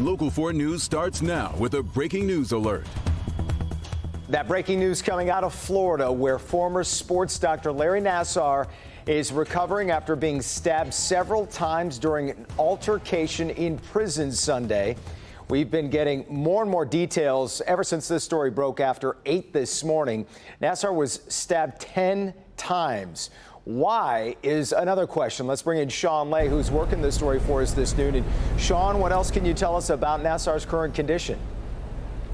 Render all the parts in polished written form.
Local 4 News starts now with a breaking news alert. That breaking news coming out of Florida, where former sports doctor Larry Nassar is recovering after being stabbed several times during an altercation in prison Sunday. We've been getting more and more details ever since this story broke after 8 this morning. Nassar was stabbed 10 times. Why is another question. Let's bring in Sean Lay, who's working this story for us this noon. And Sean, what else can you tell us about Nassar's current condition?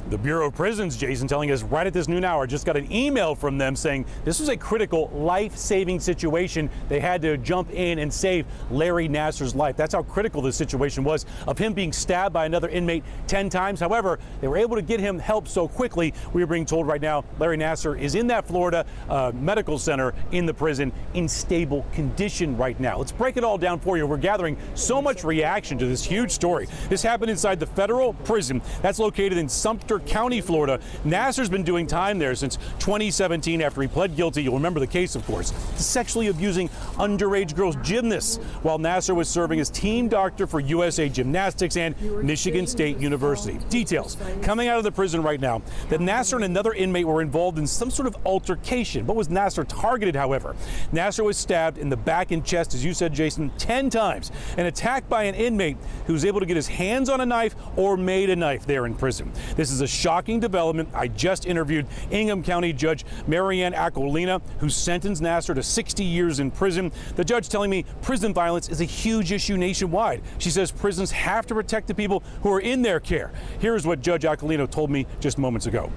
The Bureau of Prisons, Jason, telling us right at this noon hour, just got an email from them saying this was a critical life-saving situation. They had to jump in and save Larry Nassar's life. That's how critical this situation was, of him being stabbed by another inmate 10 times. However, they were able to get him help so quickly. We are being told right now Larry Nassar is in that Florida medical center in the prison in stable condition right now. Let's break it all down for you. We're gathering so much reaction to this huge story. This happened inside the federal prison that's located in Sumter County, Florida. Nassar's been doing time there since 2017 after he pled guilty. You'll remember the case, of course, to sexually abusing underage girls gymnasts while Nassar was serving as team doctor for USA Gymnastics and Michigan State University. Details coming out of the prison right now that Nassar and another inmate were involved in some sort of altercation. What was Nassar targeted, however? Nassar was stabbed in the back and chest, as you said, Jason, 10 times, and attacked by an inmate who was able to get his hands on a knife or made a knife there in prison. This is a shocking development. I just interviewed Ingham County Judge Marianne Aquilina, who sentenced Nassar to 60 years in prison. The judge telling me prison violence is a huge issue nationwide. She says prisons have to protect the people who are in their care. Here's what Judge Aquilina told me just moments ago.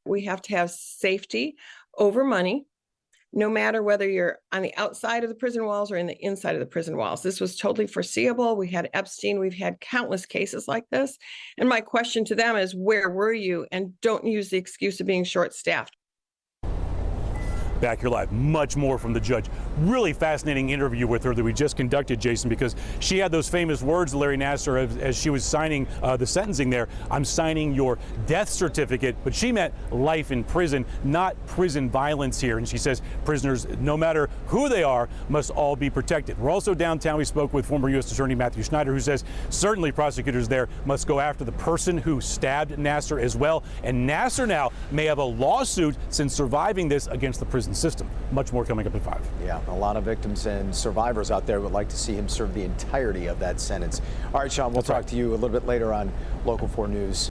We have to have safety over money, no matter whether you're on the outside of the prison walls or in the inside of the prison walls. This was totally foreseeable. We had Epstein. We've had countless cases like this. And my question to them is, where were you? And don't use the excuse of being short-staffed. Back here live, much more from the judge. Really fascinating interview with her that we just conducted, Jason, because she had those famous words to Larry Nassar as she was signing the sentencing there. I'm signing your death certificate, but she meant life in prison, not prison violence here. And she says prisoners, no matter who they are, must all be protected. We're also downtown. We spoke with former U.S. Attorney Matthew Schneider, who says certainly prosecutors there must go after the person who stabbed Nassar as well. And Nassar now may have a lawsuit since surviving this against the prison system. Much more coming up at 5. Yeah, a lot of victims and survivors out there would like to see him serve the entirety of that sentence. All right, Sean, we'll talk to you a little bit later on Local 4 News.